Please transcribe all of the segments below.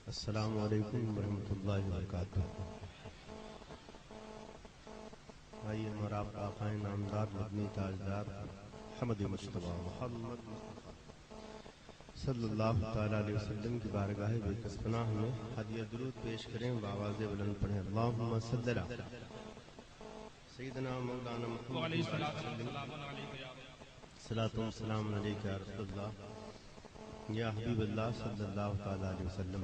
السلام علیکم ورحمۃ اللہ وبرکاتہ۔ آئیے ہمارا آپ کا آقائے نامدار مدنی تاجدار محمد مصطفیٰ محمد صلی اللہ تعالیٰ علیہ وسلم کی بارگاہ بے کس پناہ میں ہدیہ درود پیش کریں، بآواز بلند پڑھیں۔ اللہم صلی علی سیدنا مولانا محمد صلاۃ و سلام علیک یا رسول اللہ یا حبیب اللہ صلی اللہ تعالیٰ علیہ وسلم۔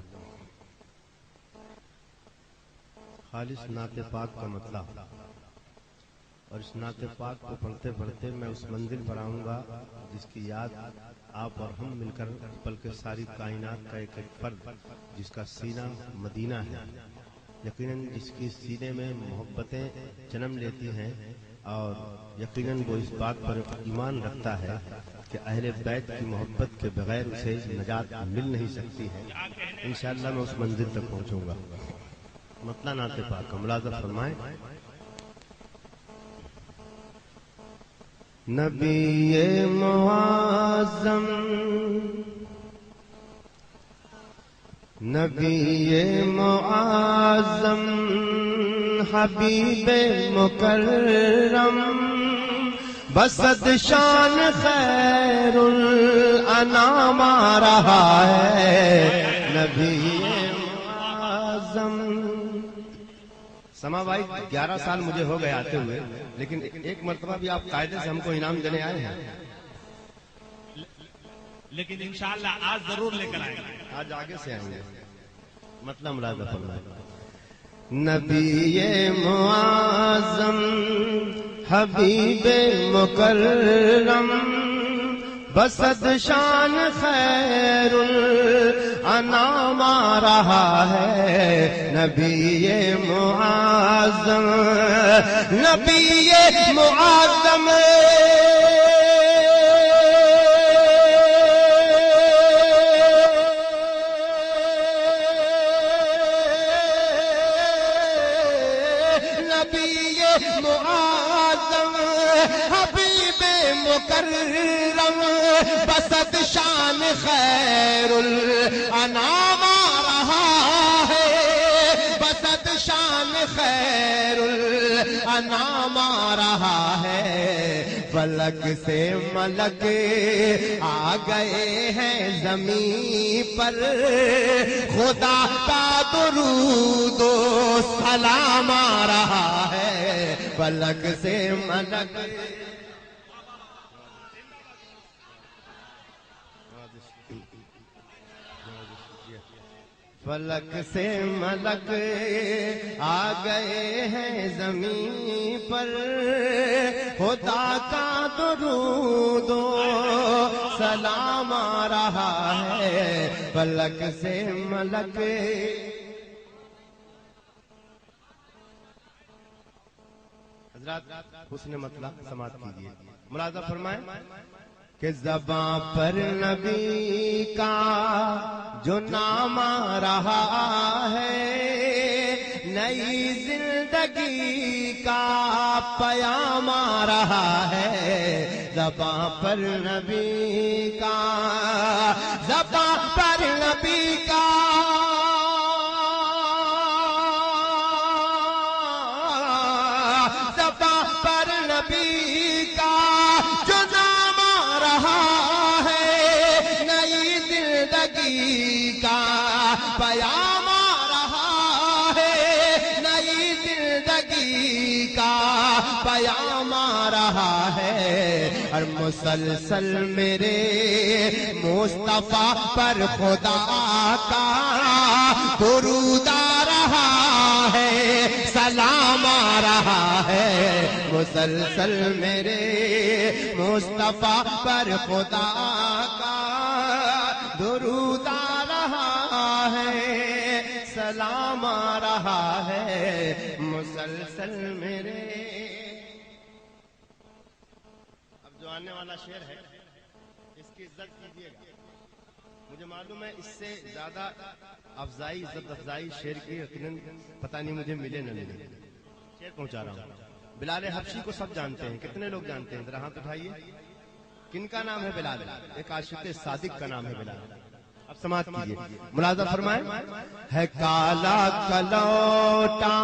خالص نعت پاک کا مطلب، اور اس نعت پاک کو پڑھتے پڑھتے میں اس منزل پر آؤں گا جس کی یاد آپ اور ہم مل کر، بلکہ ساری کائنات کا ایک ایک فرد جس کا سینہ مدینہ ہے، یقیناً جس کی سینے میں محبتیں جنم لیتی ہیں، اور یقیناً وہ اس بات پر ایمان رکھتا ہے کہ اہل بیت کی محبت کے بغیر اسے نجات مل نہیں سکتی ہے۔ انشاءاللہ میں اس منزل تک پہنچوں گا۔ مطلع نعت پاک کا ملاحظہ فرمائیں۔ نبی معظم نبی معظم حبیب مکرم بسط شان خیر الانام آ رہا ہے۔ نبی معظم سما بھائی 11 سال مجھے ہو گئے آتے ہوئے، لیکن ایک مرتبہ بھی آپ قاعدے سے ہم کو انعام دینے آئے ہیں، لیکن انشاءاللہ آج ضرور لے کر آئیں گے۔ آج آگے سے آئیں گے۔ مطلب ملاحظہ فرمائیں۔ نبی معظم حبیب مکرم بسط شان خیر الانام آ رہا ہے۔ نبی معظم نبی معظم حبیب مکرم بسط شان خیر الانام آ رہا ہے۔ بسط شان خیر الانام آ رہا ہے۔ فلک سے ملک آ گئے ہیں زمین پر، خدا کا درود و سلام آ رہا ہے۔ فلک سے ملک فلک سے ملک آ گئے ہیں زمین پر، خدا کا درود و سلام آ رہا ہے۔ فلک سے ملک حضرات حسن مطلب سماعت کیجیے، ملاحظہ فرمائیں کہ زباں پر نبی کا جو نام آ رہا ہے، نئی زندگی کا پیام آ رہا ہے۔ زباں پر نبی کا، زباں پر نبی کا، زباں پر نبی کا جو نام آ رہا ہے، نئی زندگی کا پیام آ رہا ہے۔ نئی زندگی کا پیام آ رہا ہے۔ اور مسلسل میرے مصطفیٰ پر خدا کا درود آ رہا ہے، سلام آ رہا ہے۔ مسلسل میرے مصطفیٰ پر خدا کا درود آ رہا ہے، سلام آ رہا ہے۔ مسلسل میرے، اب جو آنے والا شعر ہے اس کی عزت کیجیے گا۔ مجھے معلوم ہے اس سے زیادہ افزائی، عزت افزائی شعر کی یقیناً پتہ نہیں مجھے ملے نہ ملے۔ شعر پہنچا رہا ہوں۔ بلال حبشی کو سب جانتے ہیں، کتنے لوگ جانتے ہیں؟ ذرا ہاتھ اٹھائیے۔ کن کا نام ہے بلال؟ ایک عاشق صادق کا نام ہے بلال۔ اب سماعت کیجیے، ملاحظہ فرمائیں، ہے کالا کلوٹا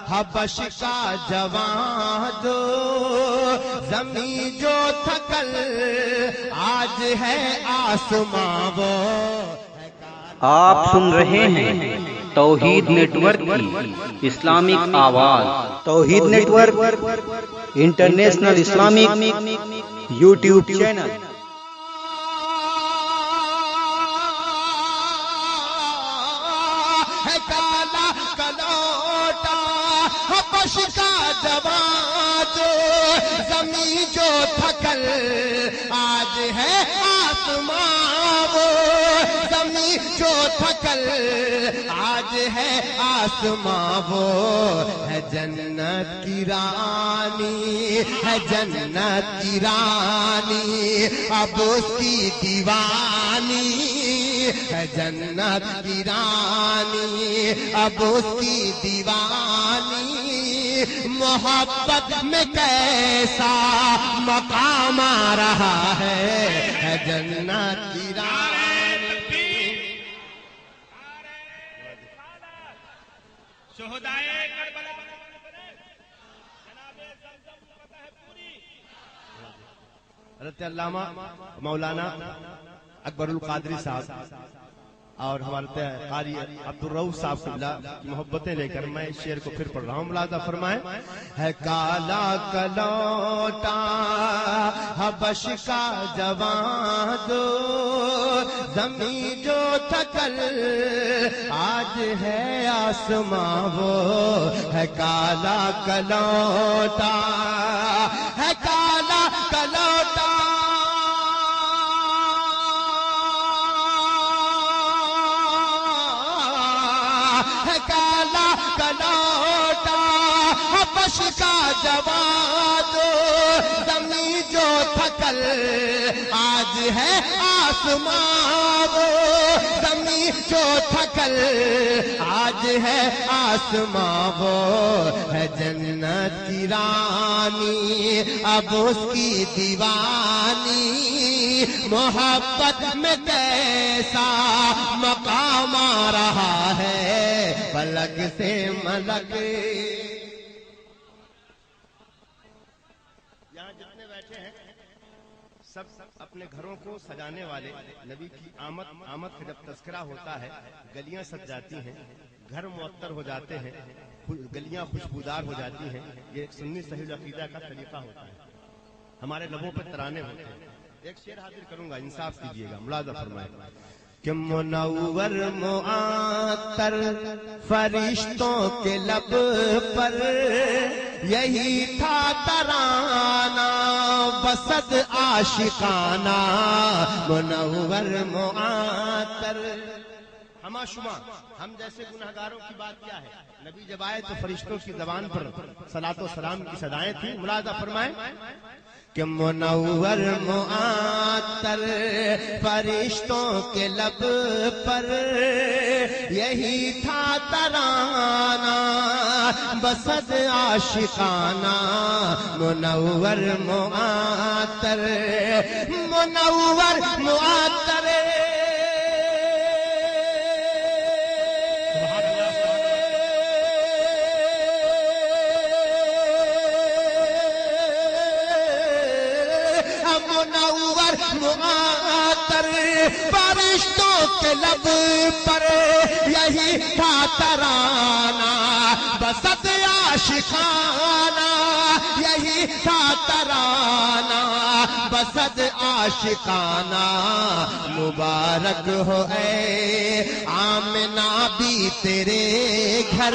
حبش کا جوان جو زمین جو تھکل آج ہے آسماں وہ. آپ سن رہے ہیں توحید نیٹ ورک کی اسلامک آواز. Tawheed network international Islamic YouTube channel. ہے کالا کلوٹا حبش کا جوان جو زمین جو تھکل آج ہے آسماں وہ. زمین جو تھکل آج ہے آسماں وہ. ہے جنت کی رانی، ہے جنت کی رانی اب اس کی دیوانی. ہے جنت کی رانی اب اس کی دیوانی. محبت میں کیسا مقام آ رہا ہے جنت کی رانی. شہدائے کربلا حضرت علامہ مولانا اکبر القادری صاحب اور ہمارے قاری عبد الرؤف صاحب قبلہ کی محبتیں لے کر میں اس شعر کو پھر پڑھ رہا ہوں. ملاحظہ فرمائیں، ہے کالا کلوٹا حبش کا جوان جو زمین جو تھکل آج ہے آسماں وہ. ہے کالا کلوٹا، ہے کالا کلوٹا کالا کلوٹا حبش کا جوان جو زمین جو تھکل آج ہے آسماں وہ. زمین جو تھکل آج ہے آسماں وہ. ہے جنت کی رانی اب اس کی دیوانی. محبت میں کیسا مقام آ رہا ہے فلک سے ملک. یہاں جتنے بیٹھے ہیں سب اپنے گھروں کو سجانے والے. نبی کی آمد کا جب تذکرہ ہوتا ہے گلیاں سج جاتی ہیں، گھر معطر ہو جاتے ہیں، گلیاں خوشبودار ہو جاتی ہیں. یہ ایک سنی صحیح عقیدہ کا طریقہ ہوتا ہے. ہمارے لبوں پہ ترانے ہوتے ہیں. ایک شعر حاضر کروں گا، انصاف کیجیے گا. ملاحظہ فرمائیں کہ منور معطر فرشتوں کے لب پر یہی تھا ترانہ بسد عاشقانہ. منور معطر ہما شما ہم جیسے گنہگاروں کی بات کیا ہے. نبی جب آئے تو فرشتوں کی زبان پر صلاۃ و سلام کی صدائیں تھیں. ملاحظہ فرمائیں کہ منور معطر فرشتوں کے لب پر یہی تھا ترانہ بسد عاشقانہ. منور معطر، منور معطر منور معطر فرشتوں کے لب پر یہی تھا ترانہ بسد عاشقانہ. یہی تھا ترانہ بسد عاشقانہ. مبارک ہو اے آمنہ بھی تیرے گھر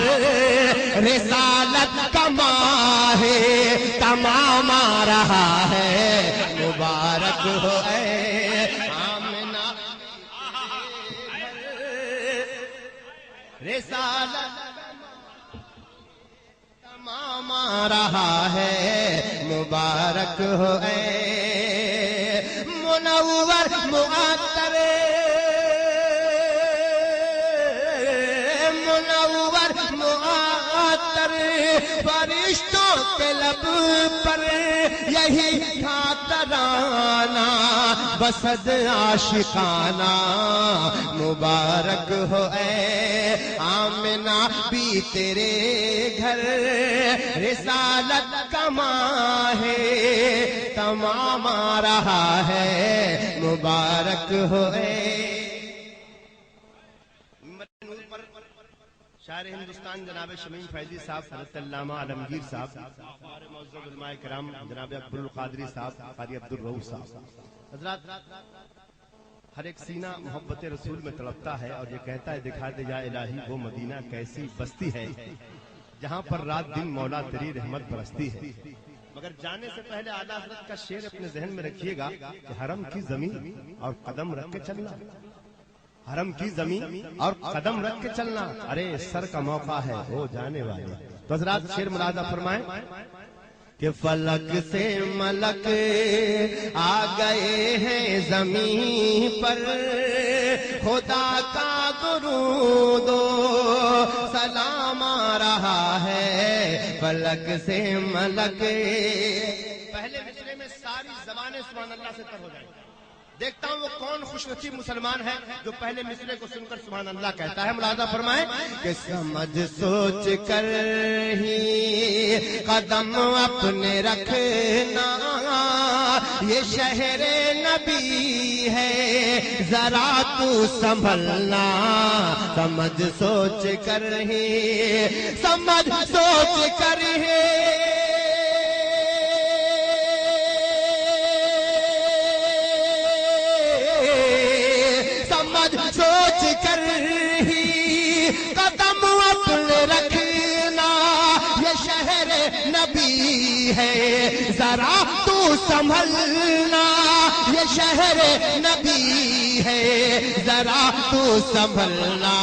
رسالت کا ماہ تمام آ رہا ہے. مبارک ہو اے آمنہ رسالت تمام آ رہا ہے. مبارک ہو اے منور معطر، منور معطر فرشتوں کے لب پر یہی تھا ترانہ بسد عاشقانہ مبارک ہو اے آمنہ بھی تیرے گھر رسالت کا ماہ تمام آ رہا ہے مبارک ہو اے شاعر ہندوستان جناب شمیم فیضی صاحب، حضرت علامہ عالمگیر صاحب، ہمارے معزز علماء کرام جناب اکبر القادری صاحب، قاری عبد الرؤوف صاحب، حضرات ہر ایک سینہ محبت رسول میں تڑپتا ہے اور یہ کہتا ہے دکھا دے یا الہی وہ مدینہ کیسی بستی ہے جہاں پر رات دن مولا تیری رحمت برستی ہے. مگر جانے سے پہلے اعلیٰ حضرت کا شعر اپنے ذہن میں رکھیے گا کہ حرم کی زمین اور قدم رکھ کے چلنا، حرم کی زمین اور قدم رکھ کے چلنا، ارے سر کا موقع ہے ہو جانے والے. تو حضرات شعر ملاحظہ فرمائیں کہ فلک سے ملک آ گئے ہیں زمین پر، خدا کا درود و سلام آ رہا ہے. فلک سے ملک، پہلے مصرے میں ساری زبانیں سبحان اللہ سے تر ہو جائیں. دیکھتا ہوں وہ کون خوش نصیب مسلمان ہے جو پہلے مصرے کو سن کر سبحان اللہ کہتا ہے. ملاحظہ فرمائیں کہ سمجھ سوچ کر ہی قدم اپنے رکھنا، یہ شہر نبی ہے ذرا تو سنبھلنا. سمجھ سوچ کر ہی، سمجھ سوچ کر ہی سوچ کر ہی قدم اپنے رکھنا، یہ شہر نبی ہے ذرا تو سنبھلنا، یہ شہر نبی ہے ذرا تو سنبھلنا.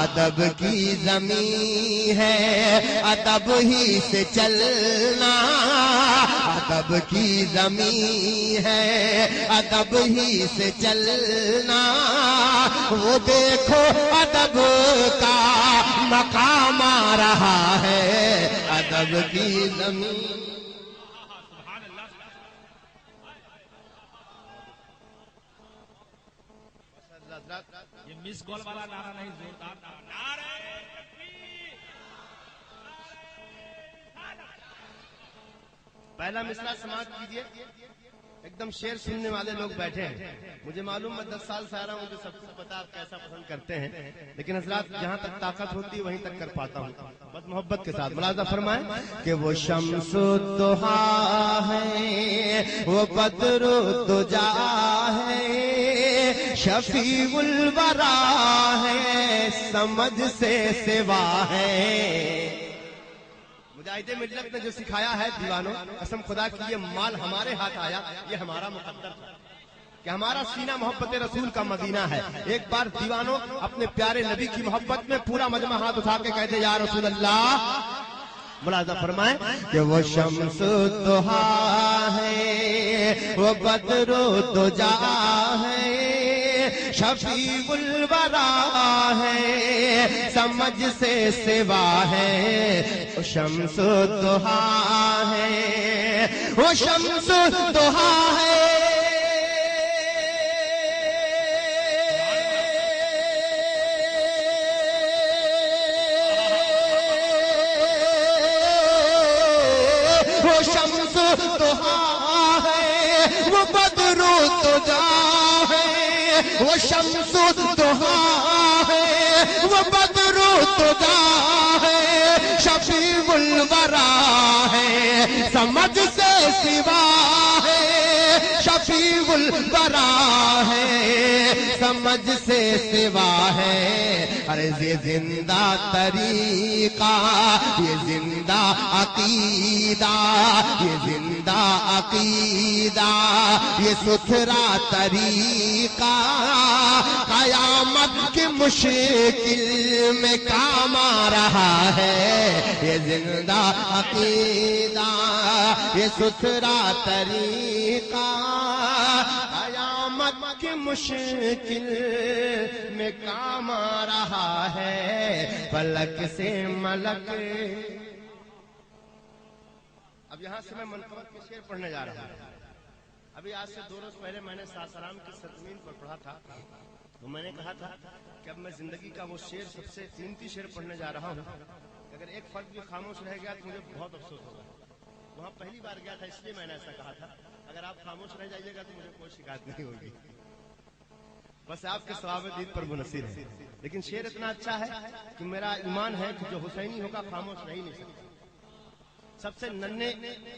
ادب کی زمین ہے ادب ہی سے چلنا، ادب کی زمین ہے ادب ہی سے چلنا. وہ دیکھو ادب کا مقام آ رہا ہے، ادب کی زمین. یہ مس گول والا نعرہ نہیں، زوردار نعرہ تکبیر. پہلا مصرع سماعت کیجئے. ایک دم شعر سننے والے لوگ بیٹھے ہیں. مجھے معلوم میں 10 سال سے آ رہا ہوں، مجھے سب کچھ پتا آپ کیسا پسند کرتے ہیں، لیکن حضرات جہاں تک طاقت ہوتی ہے وہیں تک کر پاتا ہوں بس محبت کے ساتھ. ملاحظہ فرمائیں کہ وہ شمس الضحیٰ ہے، وہ بدر الدجا ہے، شفیع الورا ہے، سمجھ سے سوا ہے. مجاہد ملت نے جو سکھایا ہے دیوانوں، قسم خدا کی یہ مال ہمارے ہاتھ آیا، یہ ہمارا مقدر تھا کہ ہمارا سینہ محبت رسول کا مدینہ ہے. ایک بار دیوانوں اپنے پیارے نبی کی محبت میں پورا مجمع ہاتھ اٹھا کے کہتے یا رسول اللہ. ملاحظہ فرمائیں کہ وہ شمس الضحیٰ ہے، وہ بدر الدجا ہے، شفیع الورا ہے، سمجھ سے سوا ہے. وہ شمس الضحیٰ ہے، وہ شمس الضحیٰ ہے. وہ شمس الضحیٰ ہے، وہ بدر الدجا ہے، وہ شمس الضحیٰ ہے، وہ بدر الدجا ہے، شفیع الورا ہے، سمجھ سے سوا ہے، شفیع الورا ہے، سمجھ سے سوا ہے. ارے یہ زندہ طریقہ، یہ زندہ عقیدہ، یہ زندہ عقیدہ، یہ ستھرا طریقہ قیامت کی مشکل میں کام آ رہا ہے. یہ زندہ عقیدہ، یہ ستھرا طریقہ قیامت کی مشکل میں کام آ رہا ہے. فلک سے ملک. اب یہاں سے میں منقبت کے شعر پڑھنے جا رہا ہوں. ابھی آج سے 2 روز پہلے میں نے ساسرام کی سرزمین پر پڑھا تھا، تو میں نے کہا تھا کہ اب میں زندگی کا وہ شعر سب سے قیمتی شعر پڑھنے جا رہا ہوں، اگر ایک فرد بھی خاموش رہ گیا تو مجھے بہت افسوس ہوگا۔ وہاں پہلی بار گیا تھا اس لیے میں نے ایسا کہا تھا، اگر آپ خاموش رہ جائیے گا تو مجھے کوئی شکایت نہیں ہوگی، بس آپ کے ثواب دید پر منحصر ہے۔ لیکن شعر اتنا اچھا ہے کہ میرا ایمان ہے کہ جو حسینی ہوگا خاموش رہ ہی نہیں سکتا۔ سب سے ننھے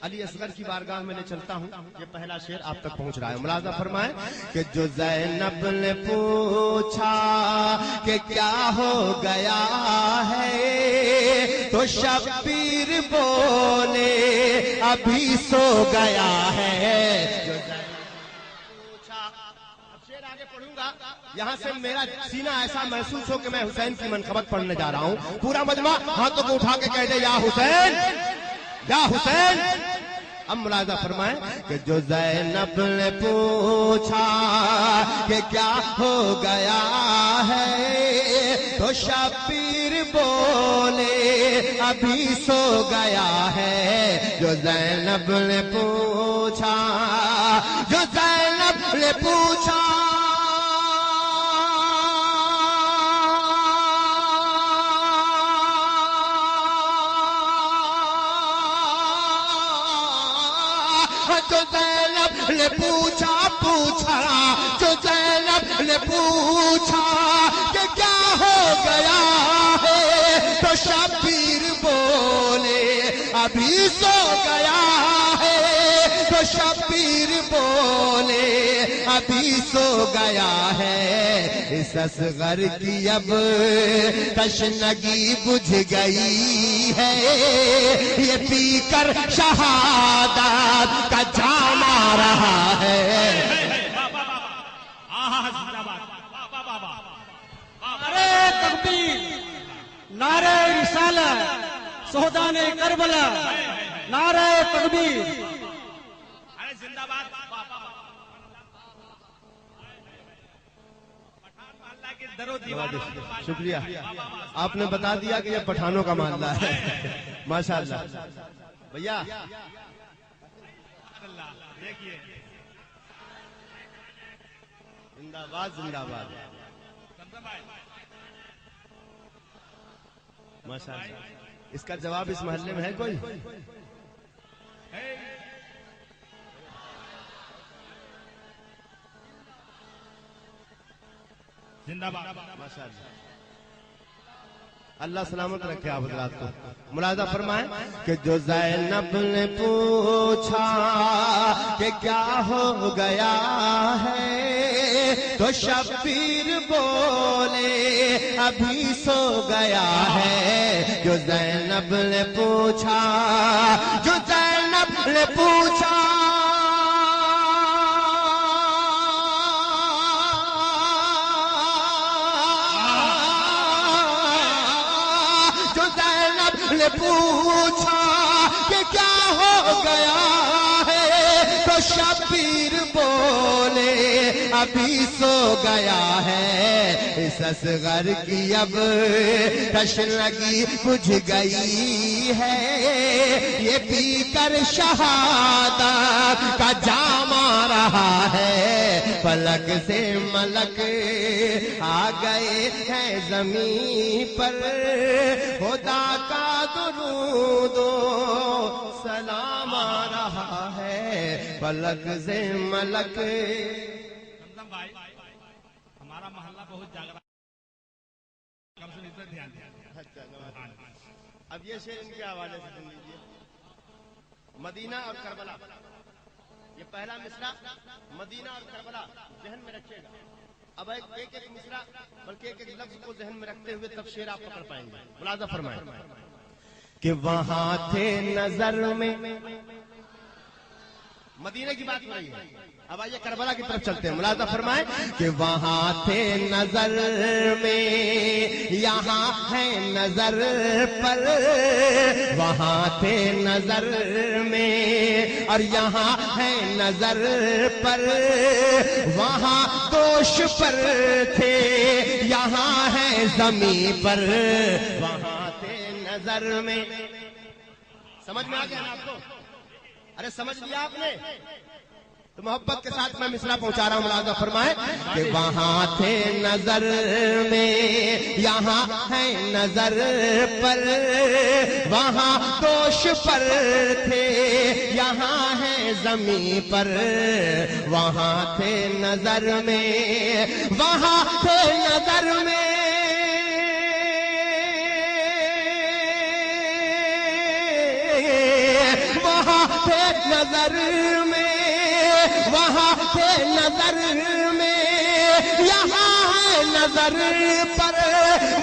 علی اصغر کی بارگاہ میں لے چلتا ہوں، یہ پہلا شعر آپ تک پہنچ رہا ہے، ملاحظہ فرمائیں کہ جو زینب نے پوچھا کہ کیا ہو گیا ہے تو شبیر بولے ابھی سو گیا ہے۔ جو پوچھا، اب شعر آگے پڑھوں گا، یہاں سے میرا سینہ ایسا محسوس ہو کہ میں حسین کی منقبت پڑھنے جا رہا ہوں۔ پورا مجمع ہاتھوں کو اٹھا کے کہہ دے یا حسین یا حسین۔ اب ملاحظہ فرمائیں کہ جو زینب نے پوچھا کہ کیا ہو گیا ہے تو شبیر بولے ابھی سو گیا ہے۔ جو زینب نے پوچھا، جو زینب نے پوچھا جو زینب نے پوچھا جو زینب نے پوچھا کہ کیا ہو گیا ہے تو شبیر بولے ابھی سو گیا ہے۔ تو شبیر بولے ابھی سو گیا ہے۔ اس اصغر کی اب تشنگی بجھ گئی ہے، یہ پی کر شہادت کا جام آ رہا ہے۔ نعرہ تکبیر، نعرہ رسالت، شہداء کربلا، نعرہ تکبیر۔ ارے زندہ باد۔ شکریہ، آپ نے بتا دیا کہ یہ پٹھانوں کا معاملہ ہے، ماشاءاللہ۔ بھیا دیکھیے، زندہ باد زندہ باد، ماشاءاللہ۔ اس کا جواب اس محلے میں ہے کوئی؟ زندہ باد، ماشاءاللہ۔ اللہ سلامت رکھے آپ حضرات کو۔ ملاحظہ فرمائیں کہ جو زینب نے پوچھا کہ کیا ہو گیا ہے تو شبیر بولے ابھی سو گیا ہے۔ جو زینب نے پوچھا، جو زینب نے پوچھا نے پوچھا کہ کیا ہو گیا ہے تو شبیر بولے ابھی سو گیا ہے۔ اس اصغر کی اب تشنگی بجھ گئی ہے، یہ پی کر شہادت کا جام آ رہا ہے۔ فلک سے ملک آ گئے ہیں زمین پر، خدا کا درود و سلام آ رہا ہے۔ فلک سے ملک۔ زمزم بھائی، ہمارا محلہ بہت جاگ رہا ہے، کم سے کم دھیان دیا۔ اب یہ شعر ان کے حوالے سے سن لیجیے۔ مدینہ اور کربلا، یہ پہلا مصرع مدینہ اور کربلا ذہن میں رکھیے گا۔ اب ایک ایک مصرع بلکہ ایک ایک لفظ کو ذہن میں رکھتے ہوئے تب شعر آپ پکڑ پائیں گے۔ ملاحظہ فرمائیں کہ وہاں تھے نظر میں، مدینہ کی بات ہو رہی ہے، اب آئیے کربلا کی طرف چلتے ہیں۔ ملاحظہ فرمائیں کہ وہاں تھے نظر میں، یہاں ہے نظر پر، وہاں تھے نظر میں اور یہاں ہے نظر پر، وہاں دوش پر تھے یہاں ہے زمین پر، وہاں تھے نظر میں۔ سمجھ میں آ گیا نا آپ کو؟ ارے سمجھ لیا آپ نے؟ تو محبت کے ساتھ میں مصرع پہنچا رہا ہوں، ملاحظہ فرمائیں کہ وہاں تھے نظر میں یہاں ہے نظر پر، وہاں دوش پر تھے یہاں ہے زمین پر، وہاں تھے نظر میں وہاں تھے نظر میں وہاں تھے نظر میں وہاں تھے نظر میں، یہاں ہے نظر پر،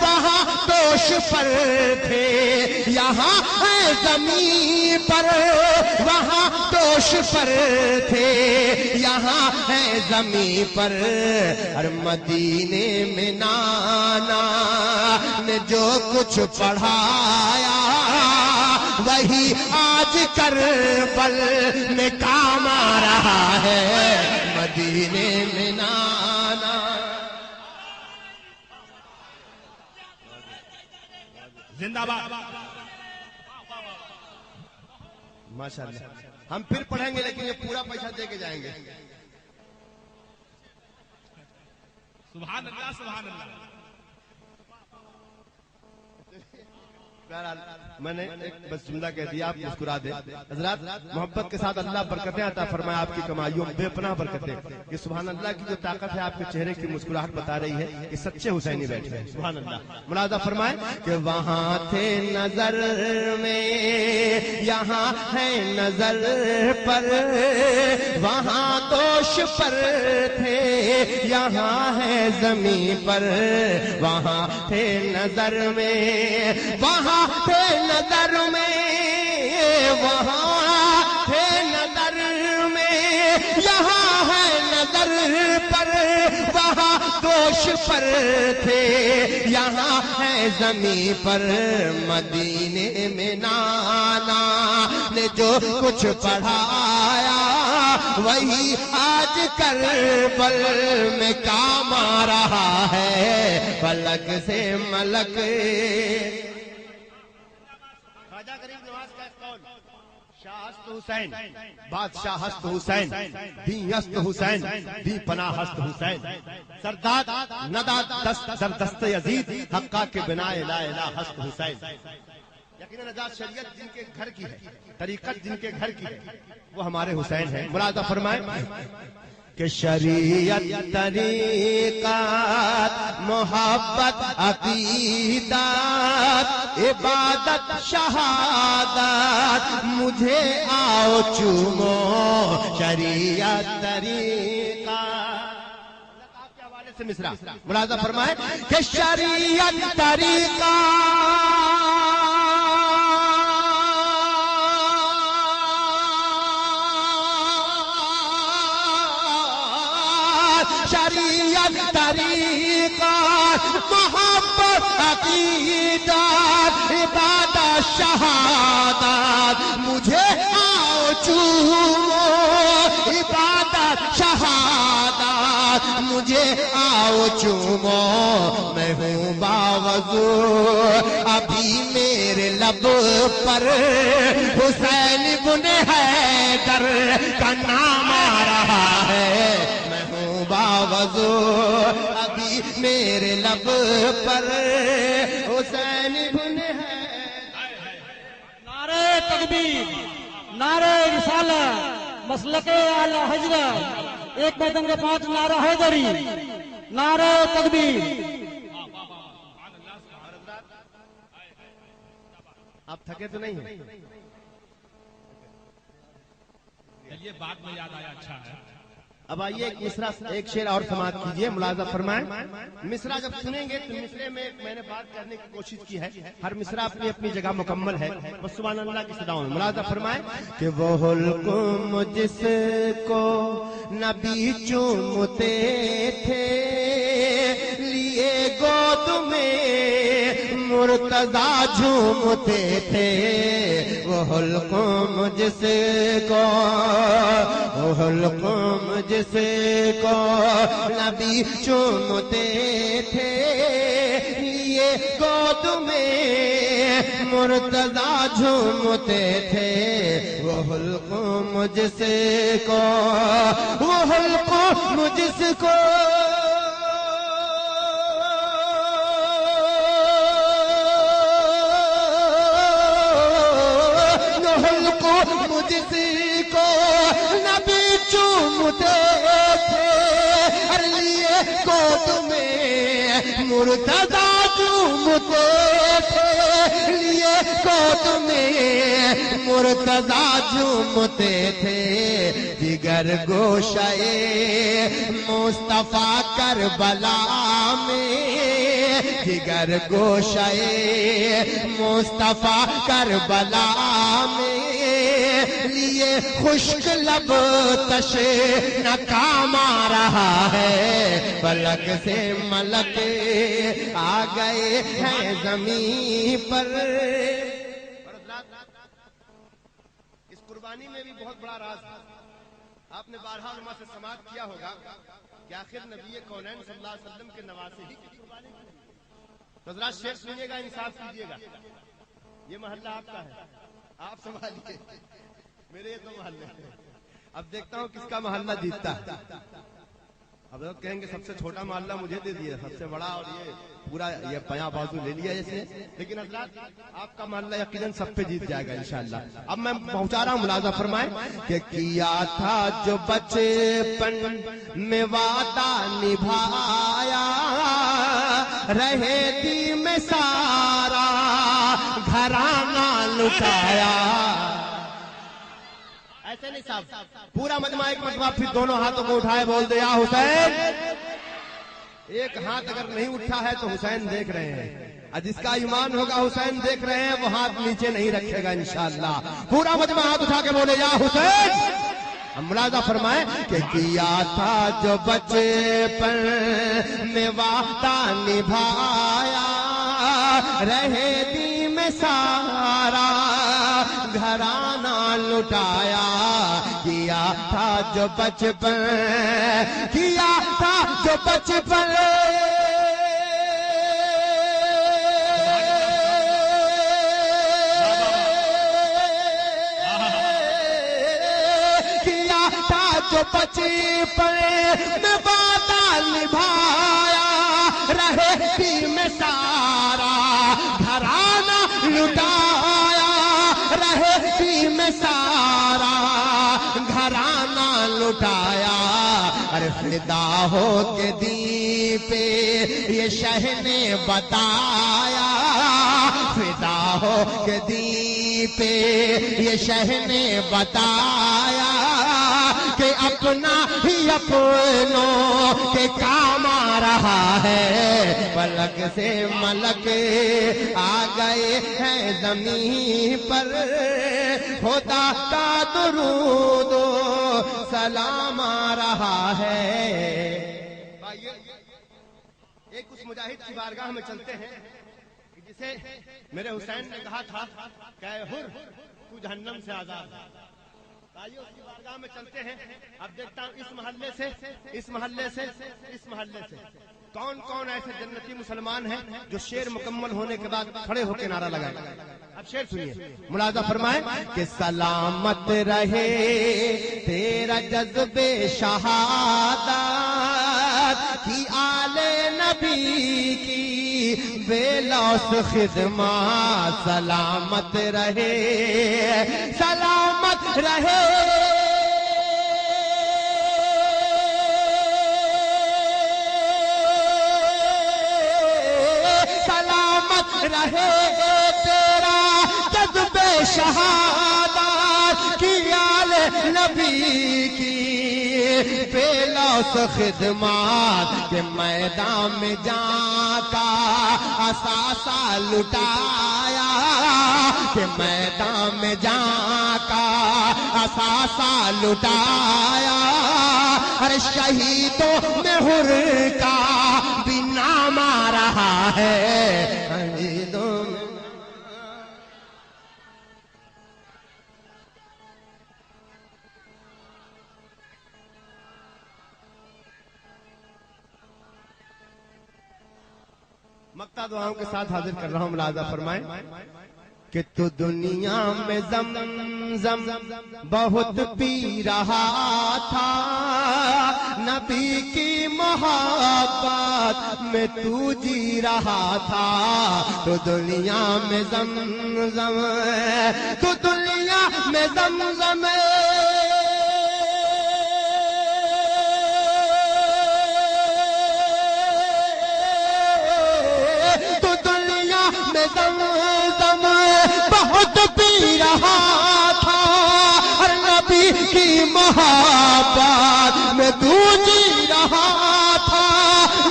وہاں دوش پر تھے یہاں ہے زمین پر، وہاں دوش پر تھے یہاں ہے زمین پر، ہر مدینے میں نانا نے جو کچھ پڑھایا وہی آج کربل میں کام آ رہا ہے، مدینے میں نانا۔ زندہ باد۔ ماشاءاللہ، ہم پھر پڑھیں گے لیکن یہ پورا پیسہ دے کے جائیں گے۔ سبحان اللہ سبحان اللہ۔ بہرحال میں نے ایک بس جملہ کہہ دیا، آپ مسکرا دیں۔ حضرات محبت کے ساتھ اللہ برکتیں عطا فرمائے آپ کی کمائیوں میں، بے پناہ برکتیں۔ یہ سبحان اللہ کی جو طاقت ہے آپ کے چہرے کی مسکراہٹ بتا رہی ہے کہ سچے حسینی بیٹھے ہیں۔ سبحان اللہ۔ ملاحظہ فرمائیں کہ وہاں تھے نظر میں یہاں ہے نظر پر، وہاں دوش پر تھے یہاں ہے زمین پر، وہاں تھے نظر میں وہاں تھے نظر میں وہاں تھے نظر میں، یہاں ہے نظر پر، وہاں دوش پر تھے یہاں ہے زمین پر، مدینے میں نانا نے جو کچھ پڑھایا وہی آج کربل میں کام آ رہا ہے، فلک سے ملک۔ خواجہ غریب نواز کا قول، شاہ ہست حسین بادشاہ ہست حسین دی ہست حسین دی پناہ ہست حسین، سرداد نداد دست در دست یزید حقا کے بنا لا الہ ہست حسین۔ یقیناً نجات شریعت جن کے گھر کی ہے، طریقت جن کے گھر کی ہے، وہ ہمارے حسین ہیں۔ ملاحظہ فرمائیں کہ شریعت طریقت محبت عقیدت عبادت شہادت مجھے آؤ چومو، شریعت طریقت۔ آپ کے حوالے سے مصرع ملاحظہ فرمائیں کہ شریعت طریقت شریعت طریقت محبت عقیدت عبادت شہادت مجھے آؤ چومو، عبادت شہادت مجھے آؤ چومو، میں ہوں باوضو ابھی میرے لب پر حسین بن حیدر کا نام آ رہا ہے، باوضو ابھی میرے لب پر حسین بن ہے۔ نعرہ تکبیر، نعرہ رسالت، مسلک اعلی حضرت، ایک میدان کے 5 نعرہ حیدری، نعرہ تکبیر۔ آپ تھکے تو نہیں ہیں؟ یہ بات میں یاد آیا، اچھا ہے۔ اب آئیے ایک مصرع ایک شعر اور سماعت کیجئے، ملاحظہ فرمائیں۔ مصرع جب سنیں گے تو مصرے میں میں نے بات کرنے کی کوشش کی ہے، ہر مصرع اپنی اپنی جگہ مکمل ہے، بس سبحان اللہ کی صداؤں میں۔ ملاحظہ فرمائیں کہ وہ حلقم جس کو نبی چومتے تھے لیے گود میں مرتضیٰ جھومتے تھے، وہ حلقم جس کو وہ حلقم جس کو نبی چومتے تھے لیے گود میں مرتضی جھومتے تھے، وہ حلق مجھ سے کو، وہ حلق مجھ سے کو مجھ سے کو نبی چومتے تھے، ہر لیے گود میں مرتضی چومتے تھے، لیے گود میں مرتضی چومتے تھے، جگر گوشے مصطفیٰ کربلا میں، جگر گوشے مصطفیٰ کربلا میں، لیے خشک لب تش ناکام آ رہا ہے، فلک سے ملک آ گئے ہیں زمین پر۔ اس قربانی میں بھی بہت بڑا راز ہے۔ آپ نے بارہا علماء سے سماعت کیا ہوگا کہ آخر نبی کونین صلی اللہ علیہ وسلم کے نواسے ہی کی قربانی کی۔ تو حضرات شیخ سنیے گا، انصاف کیجیے گا، یہ محلہ آپ کا ہے، آپ سنبھالیے، میرے یہ تو محلے ہیں، اب دیکھتا ہوں کس کا محلہ جیتتا ہے۔ اب کہیں گے سب سے چھوٹا محلہ مجھے دے دیا، سب سے بڑا اور یہ پورا یہ پیا بازو لے لیا اس نے، لیکن حضرات آپ کا محلہ یقیناً سب پہ جیت جائے گا انشاءاللہ۔ اب میں پہنچا رہا ہوں، ملاحظہ فرمائیں کہ کیا تھا جو بچپن میں وعدہ نبھایا، رہے دی میں سارا گھرانہ لٹایا۔ ایسے نہیں صاحب، پورا مجمع ایک مرتبہ پھر دونوں ہاتھوں کو اٹھائے بول دے یا حسین۔ ایک ہاتھ اگر نہیں اٹھا ہے تو حسین دیکھ رہے ہیں، اور جس کا ایمان ہوگا حسین دیکھ رہے ہیں، وہ ہاتھ نیچے نہیں رکھے گا انشاءاللہ۔ پورا مجمع ہاتھ اٹھا کے بولے یا حسین۔ ملاحظہ فرمائیں کہ کیا تھا جو بچپن میں وعدہ نبھایا، رہے دی میں سارا گھرانہ لٹایا، کیا تھا جو بچپن، کیا تھا جو بچپن کیا تھا جو بچپن میں وعدہ نبھایا، رہے دی میں سارا گھرانہ لٹایا، رہے دی میں سارا گھرانہ لٹایا۔ ارے فدا ہو کے دین پہ یہ شہ نے بتایا، فدا ہو کے دین پہ یہ شہ نے بتایا، کہ اپنا ہی اپنوں کے کام آ رہا ہے، پلک سے ملک آ گئے ہیں زمین پر، خدا کا درود و سلام آ رہا ہے۔ ایک اس مجاہد کی بارگاہ میں چلتے ہیں جسے میرے حسین نے کہا تھا کہ اے حر تو جہنم سے آزاد ہے۔ آئیے اس کی بارگاہ میں چلتے ہیں۔ اب دیکھتا ہوں اس محلے سے، اس محلے سے، اس محلے سے کون کون ایسے جنتی مسلمان ہیں جو شعر مکمل ہونے کے بعد کھڑے ہو کے نعرہ لگائیں۔ اب شعر سنیے، ملاحظہ فرمائیں کہ سلامت رہے تیرا جذب شہادت کی، آل نبی کی بے لوث خدمات، سلامت رہے، سلامت رہے رہے تیرا جذب شہادت کی، آل نبی کی بے لوث خدمات، کہ میدان میں جان کا اثاثہ لٹایا، کہ میدان میں جان کا اثاثہ لٹایا، ہر شہیدوں میں حر کا بھی نام آ رہا ہے۔ مقطع دعاؤں کے ساتھ حاضر کر رہا ہوں، ملاحظہ فرمائیں کہ تو دنیا میں زمزم بہت پی رہا تھا، نبی کی محبت میں تو جی رہا تھا، تو دنیا میں زمزم، تو دنیا میں زمزم، تو دنیا میں زمزم بہت پی رہا تھا، ہر نبی کی محبت میں تو جی رہا تھا،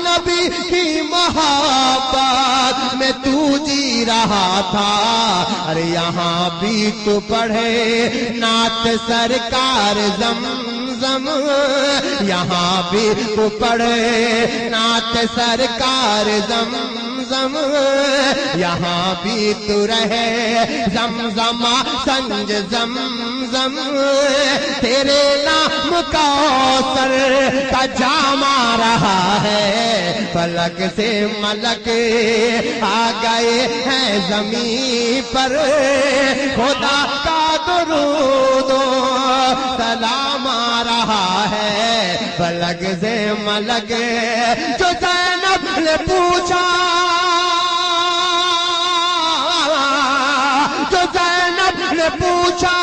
نبی کی محبت میں تو جی رہا تھا، ارے یہاں بھی تو پڑھے نعت سرکار زمزم، یہاں بھی تو پڑھے نعت سرکار زمزم، یہاں بھی تو رہے زمزم سنج زمزم، تیرے نام کوثر کا جام آ رہا ہے، فلک سے ملک آ گئے ہیں زمین پر، خدا کا درود و سلام آ رہا ہے، فلک سے ملک، جو زینب نے پوچھا، جو زینب نے پوچھا،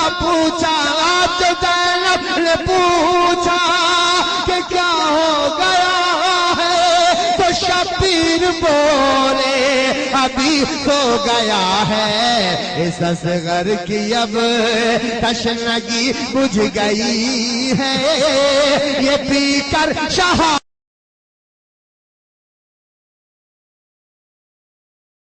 جو زینب نے پوچھا کہ کیا ہو گیا ہے، تو شبیر بولے ابھی سو گیا ہے، اس اصغر کی اب تشنگی بجھ گئی ہے، یہ پی کر شہادت